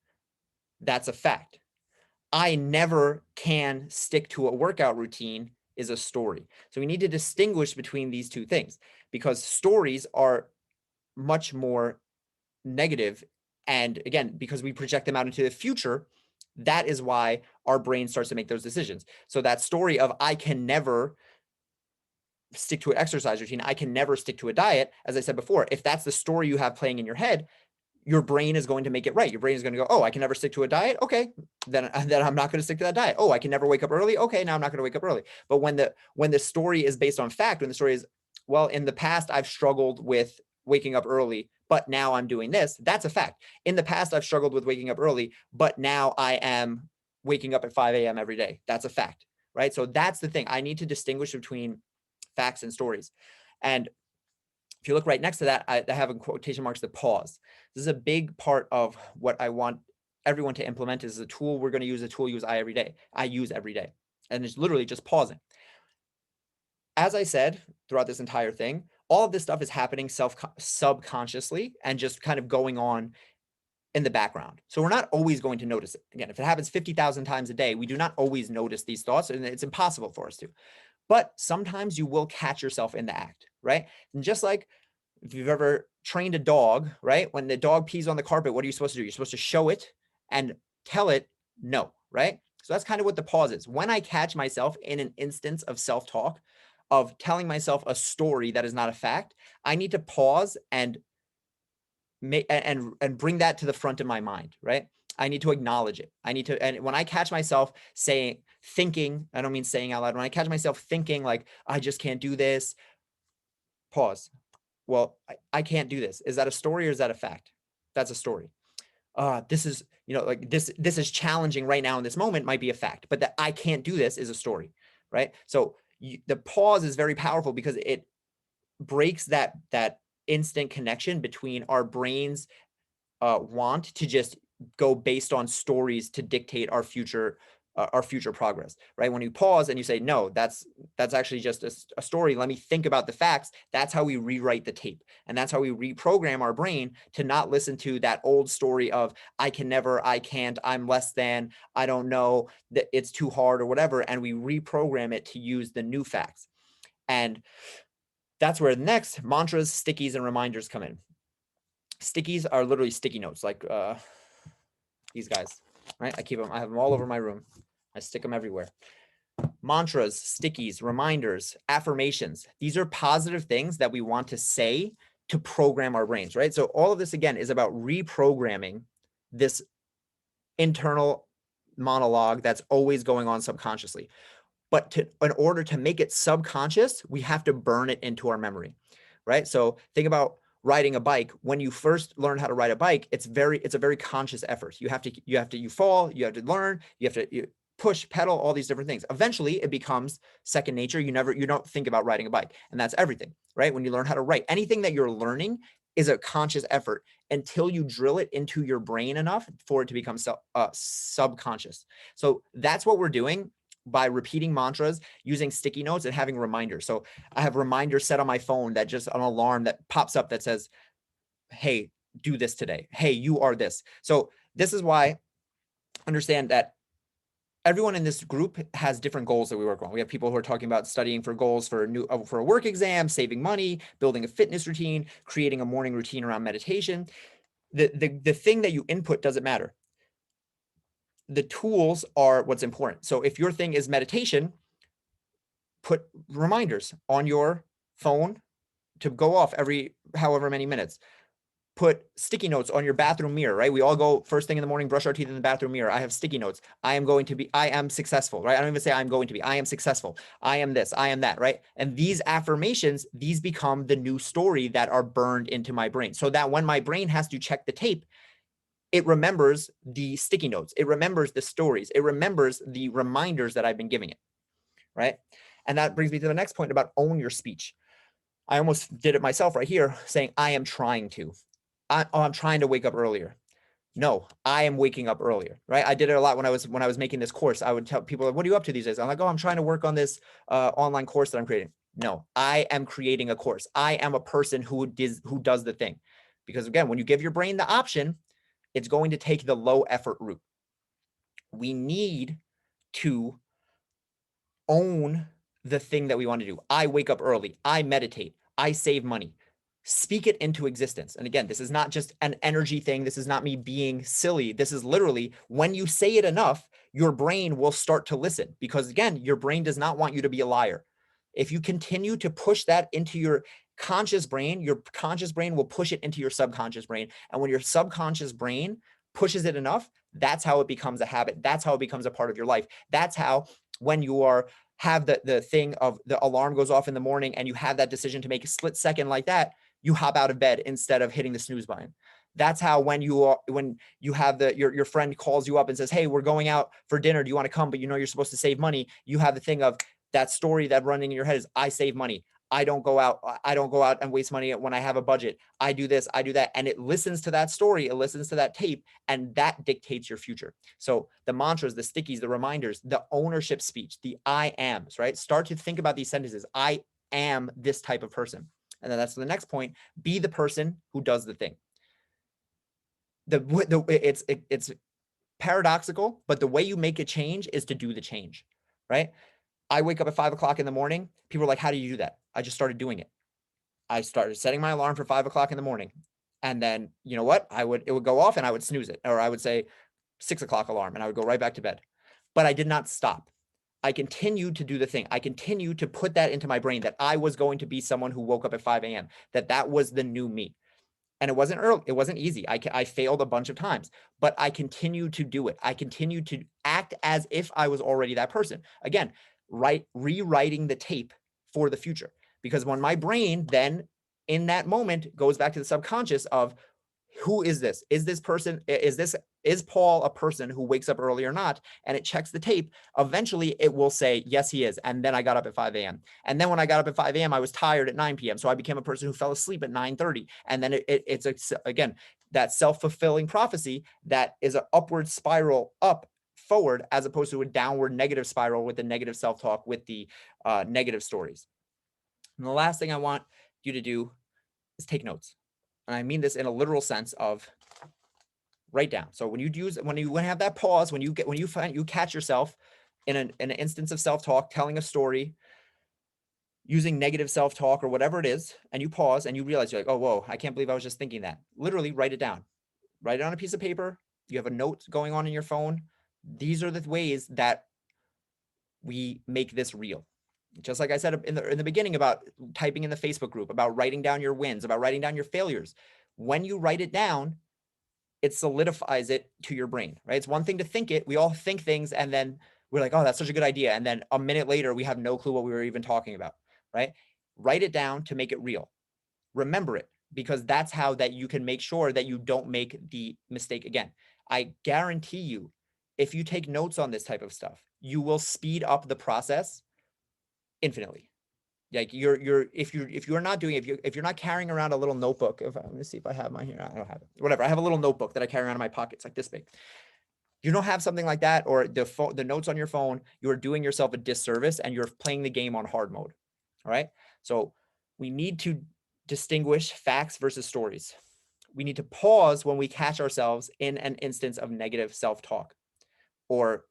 S1: That's a fact. I never can stick to a workout routine is a story. So we need to distinguish between these two things, because stories are much more negative. And again, because we project them out into the future, that is why our brain starts to make those decisions. So that story of I can never stick to an exercise routine, I can never stick to a diet, as I said before, if that's the story you have playing in your head, your brain is going to make it right. Your brain is going to go, oh, I can never stick to a diet. Okay, then I'm not going to stick to that diet. Oh, I can never wake up early. Okay, now I'm not going to wake up early. But when the story is based on fact, when the story is, well, in the past, I've struggled with waking up early, but now I'm doing this, that's a fact. In the past, I've struggled with waking up early, but now I am waking up at 5 a.m. every day. That's a fact, right? So that's the thing. I need to distinguish between facts and stories. And if you look right next to that, I have in quotation marks the pause. This is a big part of what I want everyone to implement. Is a tool we're going to use, a tool I use every day. And it's literally just pausing. As I said, throughout this entire thing, all of this stuff is happening subconsciously and just kind of going on in the background. So we're not always going to notice it. Again, if it happens 50,000 times a day, we do not always notice these thoughts, and it's impossible for us to. But sometimes you will catch yourself in the act, right? And just like if you've ever trained a dog, right? When the dog pees on the carpet, what are you supposed to do? You're supposed to show it and tell it no, right? So that's kind of what the pause is. When I catch myself in an instance of self-talk, of telling myself a story that is not a fact, I need to pause and bring that to the front of my mind, right? I need to acknowledge it. And when I catch myself thinking, I don't mean saying out loud, when I catch myself thinking like, I just can't do this, pause. Well, I can't do this. Is that a story or is that a fact? That's a story. This is, like this is challenging right now in this moment might be a fact, but that I can't do this is a story, right? So the pause is very powerful because it breaks that instant connection between our brains want to just go based on stories to dictate our future our future progress, right? When you pause and you say, no, that's actually just a story. Let me think about the facts. That's how we rewrite the tape. And that's how we reprogram our brain to not listen to that old story of I can never, I can't, I'm less than, I don't know, that it's too hard or whatever. And we reprogram it to use the new facts. And that's where next mantras, stickies, and reminders come in. Stickies are literally sticky notes, like these guys, right? I have them all over my room. I stick them everywhere. Mantras, stickies, reminders, affirmations. These are positive things that we want to say to program our brains, right? So all of this, again, is about reprogramming this internal monologue that's always going on subconsciously. But in order to make it subconscious, we have to burn it into our memory, right? So think about riding a bike. When you first learn how to ride a bike, it's a very conscious effort. You fall, you have to learn, you have to push, pedal, all these different things. Eventually it becomes second nature. You don't think about riding a bike, and that's everything, right? When you learn how to write, anything that you're learning is a conscious effort until you drill it into your brain enough for it to become subconscious. So that's what we're doing by repeating mantras, using sticky notes, and having reminders. So I have reminders set on my phone that just an alarm that pops up that says, hey, do this today. Hey, you are this. So this is why understand that everyone in this group has different goals that we work on. We have people who are talking about studying for goals for a work exam, saving money, building a fitness routine, creating a morning routine around meditation. The thing that you input doesn't matter. The tools are what's important. So if your thing is meditation, put reminders on your phone to go off every however many minutes. Put sticky notes on your bathroom mirror, right? We all go first thing in the morning, brush our teeth in the bathroom mirror. I have sticky notes. I am successful, right? I don't even say I'm going to be, I am successful. I am this, I am that, right? And these affirmations, these become the new story that are burned into my brain, so that when my brain has to check the tape, it remembers the sticky notes. It remembers the stories. It remembers the reminders that I've been giving it, right? And that brings me to the next point about own your speech. I almost did it myself right here, saying, I am trying to. I'm trying to wake up earlier. No, I am waking up earlier, right? I did it a lot when I was making this course. I would tell people, what are you up to these days? I'm like, oh, I'm trying to work on this online course that I'm creating. No, I am creating a course. I am a person who does the thing. Because again, when you give your brain the option, it's going to take the low effort route. We need to own the thing that we want to do. I wake up early. I meditate. I save money. Speak it into existence. And again, this is not just an energy thing. This is not me being silly. This is literally when you say it enough, your brain will start to listen, because again, your brain does not want you to be a liar. If you continue to push that into your conscious brain will push it into your subconscious brain. And when your subconscious brain pushes it enough, that's how it becomes a habit. That's how it becomes a part of your life. That's how when you have the thing of the alarm goes off in the morning and you have that decision to make a split second like that, you hop out of bed instead of hitting the snooze button. That's how when you have your friend calls you up and says, hey, we're going out for dinner. Do you want to come? But you know you're supposed to save money. You have the thing of that story that running in your head is, I save money. I don't go out and waste money when I have a budget. I do this, I do that. And it listens to that story, it listens to that tape, and that dictates your future. So the mantras, the stickies, the reminders, the ownership speech, the I ams, right? Start to think about these sentences. I am this type of person. And then that's the next point. Be the person who does the thing. It's paradoxical, but the way you make a change is to do the change, right? I wake up at 5 o'clock in the morning. People are like, how do you do that? I just started doing it. I started setting my alarm for 5 o'clock in the morning. And then, you know what? It would go off and I would snooze it. Or I would say 6 o'clock alarm and I would go right back to bed. But I did not stop. I continued to do the thing. I continued to put that into my brain that I was going to be someone who woke up at 5 a.m., that was the new me. And it wasn't early. It wasn't easy. I failed a bunch of times, but I continued to do it. I continued to act as if I was already that person. Again, rewriting the tape for the future. Because when my brain then in that moment goes back to the subconscious of, who is this? Is Paul a person who wakes up early or not? And it checks the tape. Eventually it will say, yes, he is. And then I got up at 5 a.m. And then when I got up at 5 a.m., I was tired at 9 p.m. So I became a person who fell asleep at 9:30. And then again, that self-fulfilling prophecy that is an upward spiral up forward as opposed to a downward negative spiral with the negative self-talk, with the negative stories. And the last thing I want you to do is take notes. And I mean this in a literal sense of write down. So when you have that pause, when you catch yourself in an instance of self-talk, telling a story, using negative self-talk or whatever it is, and you pause and you realize you're like, oh, whoa, I can't believe I was just thinking that. Literally write it down. Write it on a piece of paper. You have a note going on in your phone. These are the ways that we make this real. Just like I said in the beginning about typing in the Facebook group, about writing down your wins, about writing down your failures. When you write it down, it solidifies it to your brain, right? It's one thing to think it. We all think things and then we're like, oh, that's such a good idea. And then a minute later, we have no clue what we were even talking about, right? Write it down to make it real. Remember it, because that's how that you can make sure that you don't make the mistake again. I guarantee you, if you take notes on this type of stuff, you will speed up the process infinitely. Like if you're not doing it, if you're not carrying around a little notebook, let me see if I have mine here. I don't have it. Whatever. I have a little notebook that I carry around in my pocket. It's like this big. You don't have something like that, or the notes on your phone, you're doing yourself a disservice and you're playing the game on hard mode. All right. So we need to distinguish facts versus stories. We need to pause when we catch ourselves in an instance of negative self-talk or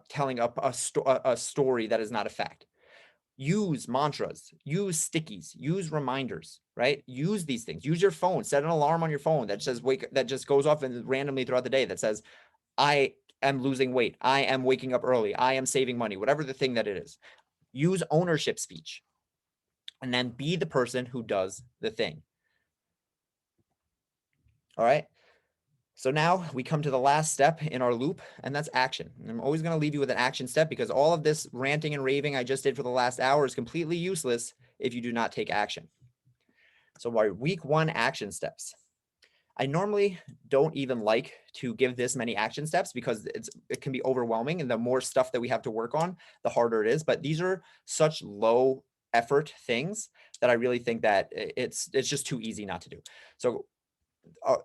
S1: telling a story that is not a fact. Use mantras, use stickies, use reminders, right? Use these things. Use your phone. Set an alarm on your phone that says that just goes off and randomly throughout the day that says, I am losing weight. I am waking up early. I am saving money, whatever the thing that it is. Use ownership speech. And then be the person who does the thing. All right. So now we come to the last step in our loop, and that's action. And I'm always going to leave you with an action step, because all of this ranting and raving I just did for the last hour is completely useless if you do not take action. So our week 1 action steps. I normally don't even like to give this many action steps because it can be overwhelming, and the more stuff that we have to work on, the harder it is. But these are such low effort things that I really think that it's just too easy not to do. So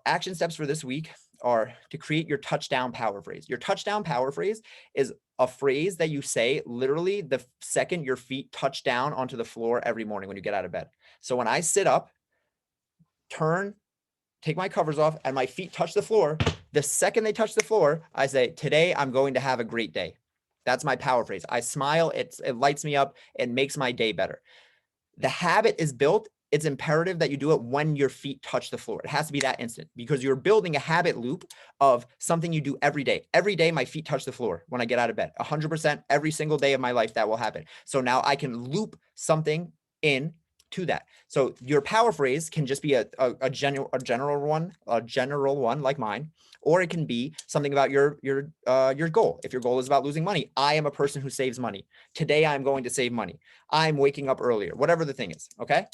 S1: action steps for this week are to create your touchdown power phrase. Your touchdown power phrase is a phrase that you say literally the second your feet touch down onto the floor every morning when you get out of bed. So when I sit up, take my covers off, and my feet touch the floor, the second they touch the floor, I say, today I'm going to have a great day. That's my power phrase. I smile, it lights me up, it makes my day better. The habit is built. It's imperative that you do it when your feet touch the floor. It has to be that instant, because you're building a habit loop of something you do every day. Every day, my feet touch the floor when I get out of bed. 100% every single day of my life, that will happen. So now I can loop something in to that. So your power phrase can just be a general one like mine, or it can be something about your goal. If your goal is about losing money, I am a person who saves money. Today, I'm going to save money. I'm waking up earlier, whatever the thing is. Okay.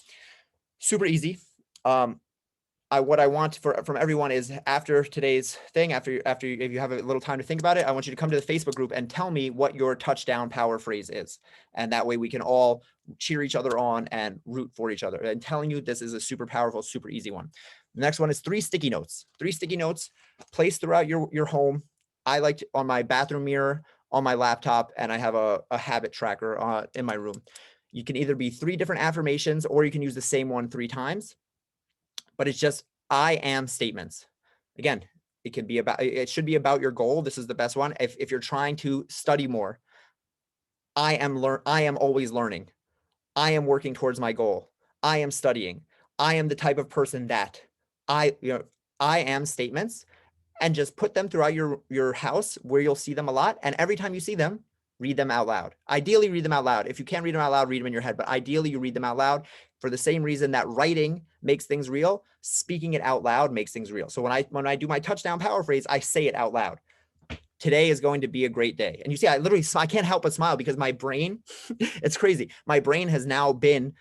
S1: Super easy. What I want from everyone is, after today's thing, after if you have a little time to think about it, I want you to come to the Facebook group and tell me what your touchdown power phrase is. And that way we can all cheer each other on and root for each other. And telling you this is a super powerful, super easy one. The next one is 3 sticky notes. 3 sticky notes placed throughout your home. I like on my bathroom mirror, on my laptop, and I have a habit tracker in my room. You can either be 3 different affirmations, or you can use the same one 3 times. But it's just I am statements. Again, it should be about your goal. This is the best one. If you're trying to study more, I am always learning. I am working towards my goal. I am studying. I am the type of person that I am statements, and just put them throughout your house where you'll see them a lot. And every time you see them, read them out loud. Ideally, read them out loud. If you can't read them out loud, read them in your head. But ideally, you read them out loud, for the same reason that writing makes things real. Speaking it out loud makes things real. So when I do my touchdown power phrase, I say it out loud. Today is going to be a great day. And you see, I can't help but smile, because my brain, it's crazy. My brain has now been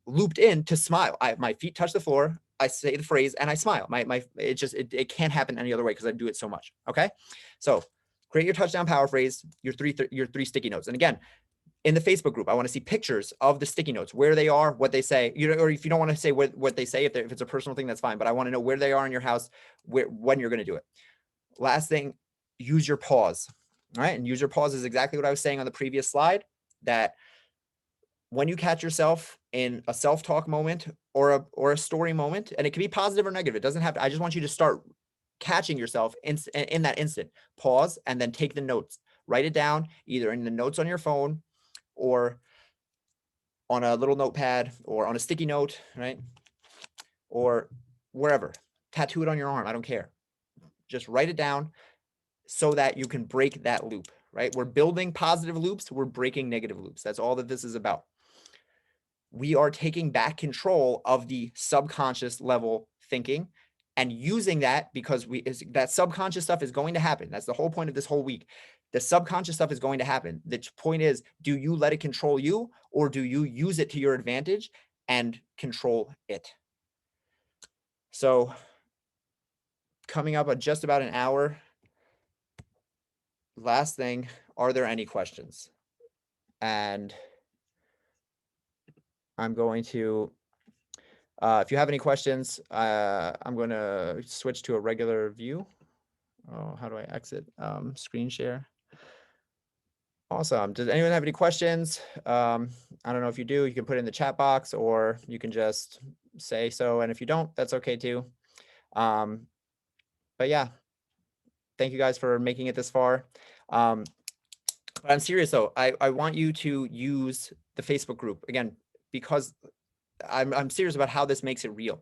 S1: looped in to smile. My feet touch the floor. I say the phrase and I smile. It can't happen any other way, because I do it so much. Okay. So create your touchdown power phrase, your three sticky notes. And again, in the Facebook group, I want to see pictures of the sticky notes, where they are, what they say, or if you don't want to say what they say, if it's a personal thing, that's fine. But I want to know where they are in your house, when you're going to do it. Last thing, use your pause. All right. And use your pause is exactly what I was saying on the previous slide, that when you catch yourself in a self-talk moment or a story moment, and it can be positive or negative, it doesn't have to, I just want you to start catching yourself in that instant. Pause and then take the notes. Write it down either in the notes on your phone or on a little notepad or on a sticky note, right? Or wherever. Tattoo it on your arm. I don't care. Just write it down so that you can break that loop, right? We're building positive loops. We're breaking negative loops. That's all that this is about. We are taking back control of the subconscious level thinking and using that, because that subconscious stuff is going to happen. That's the whole point of this whole week. The subconscious stuff is going to happen. The point is, do you let it control you, or do you use it to your advantage and control it? So coming up at just about an hour. Last thing, are there any questions? And I'm going to, if you have any questions, I'm going to switch to a regular view. Oh, how do I exit screen share? Awesome. Does anyone have any questions? I don't know if you do, you can put it in the chat box, or you can just say so. And if you don't, that's okay too. But yeah, thank you guys for making it this far. But I'm serious though. I want you to use the Facebook group again, because I'm serious about how this makes it real.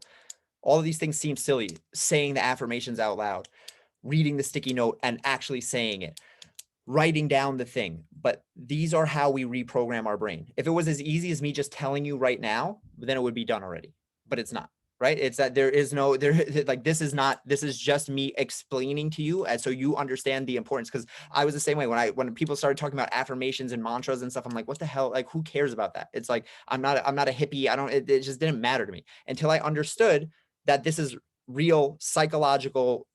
S1: All of these things seem silly. Saying the affirmations out loud, reading the sticky note and actually saying it, writing down the thing. But these are how we reprogram our brain. If it was as easy as me just telling you right now, then it would be done already. But it's not, right? It's that there is no, like, this is just me explaining to you, and so you understand the importance. Because I was the same way when people started talking about affirmations and mantras and stuff. I'm like, what the hell? Like, who cares about that? It's like, I'm not a hippie. It just didn't matter to me until I understood that this is real psychological,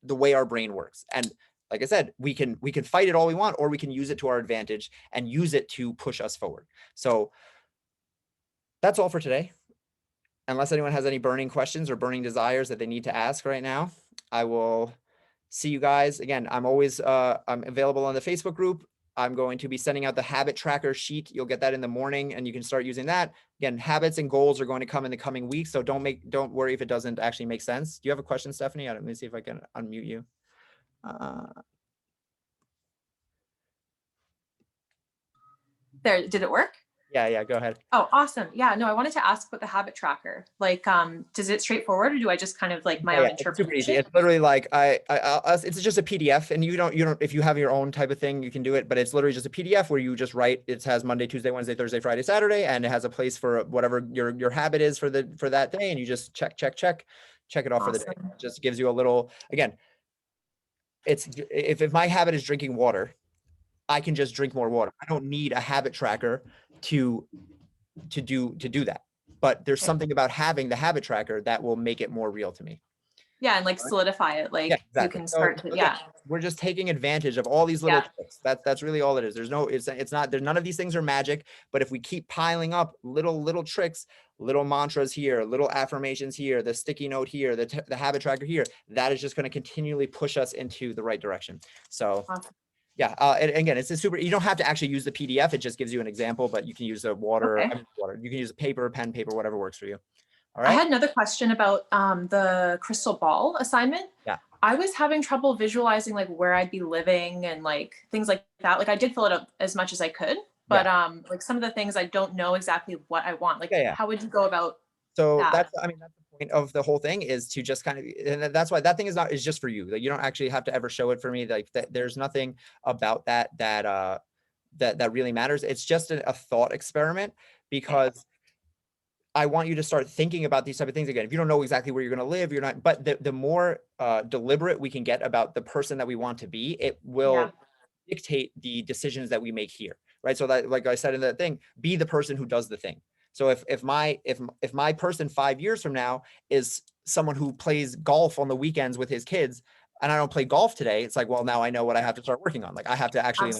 S1: the way our brain works. And like I said, we can fight it all we want, or we can use it to our advantage and use it to push us forward. So that's all for today. Unless anyone has any burning questions or burning desires that they need to ask right now, I will see you guys. Again, I'm always I'm available on the Facebook group. I'm going to be sending out the habit tracker sheet. You'll get that in the morning and you can start using that. Again, habits and goals are going to come in the coming weeks. So don't worry if it doesn't actually make sense. Do you have a question, Stephanie? Let me see if I can unmute you.
S2: There, did it work?
S1: Yeah, go ahead.
S2: Oh, awesome. Yeah, no, I wanted to ask about the habit tracker. Like, does it straightforward, or do I just kind of like my own interpretation?
S1: It's super easy. It's literally like it's just a PDF, and you don't, if you have your own type of thing, you can do it, but it's literally just a PDF where you just write, it has Monday, Tuesday, Wednesday, Thursday, Friday, Saturday, and it has a place for whatever your habit is for that day, and you just check it off for the day. It just gives you a little, again, it's if my habit is drinking water, I can just drink more water. I don't need a habit tracker to do that. But there's something about having the habit tracker that will make it more real to me.
S2: Yeah, and like solidify it. Like, yeah, exactly. You can start to, yeah.
S1: We're just taking advantage of all these little tricks. That's really all it is. There's no, it's not, there's none of these things are magic, but if we keep piling up little tricks, little mantras here, little affirmations here, the sticky note here, the habit tracker here, that is just going to continually push us into the right direction. So awesome. Yeah, and again, it's a super, you don't have to actually use the PDF. It just gives you an example, but you can use the water. You can use a pen, paper, whatever works for you. All right.
S2: I had another question about the crystal ball assignment.
S1: Yeah.
S2: I was having trouble visualizing like where I'd be living and like things like that. Like I did fill it up as much as I could, but like some of the things I don't know exactly what I want. Like how would you go about that?
S1: That's the point of the whole thing, is to just kind of, and that's why that thing is just for you. Like, you don't actually have to ever show it for me. Like there's nothing about that really matters. It's just a thought experiment, because I want you to start thinking about these type of things again. If you don't know exactly where you're going to live, you're not, but the more deliberate we can get about the person that we want to be, it will dictate the decisions that we make here. Right. So that, like I said in that thing, be the person who does the thing. So if my person 5 years from now is someone who plays golf on the weekends with his kids, and I don't play golf today, it's like, well, now I know what I have to start working on. Like I have to actually,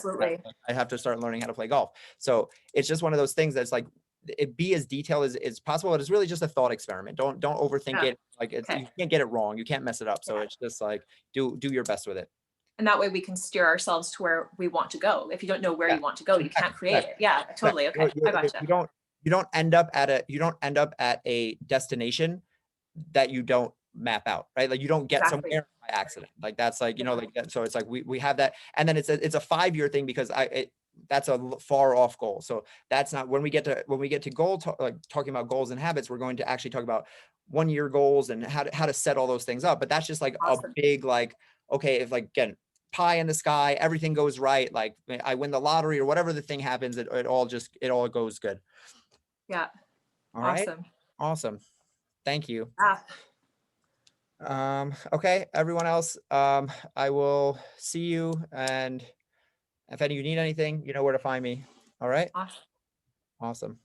S1: I have to start learning how to play golf. So it's just one of those things that's like, it be as detailed as possible, but it's really just a thought experiment. Don't overthink it. Like you can't get it wrong. You can't mess it up. So it's just like, do your best with it.
S2: And that way we can steer ourselves to where we want to go. If you don't know where you want to go, you can't create it. Yeah, totally. Okay, I gotcha.
S1: You don't end up at a destination that you don't map out, right? Like you don't get somewhere by accident. Like that's like, like that. So it's like we have that, and then it's a 5-year thing because that's a far off goal. So that's not when we get to like talking about goals and habits, we're going to actually talk about 1-year goals and how to set all those things up. But that's just like a big, like, okay, if like, again, pie in the sky, everything goes right, like I win the lottery or whatever the thing happens, it all goes good.
S2: Yeah.
S1: All right. Awesome. Thank you. Okay, everyone else, I will see you, and if any of you need anything, you know where to find me. All right. Awesome.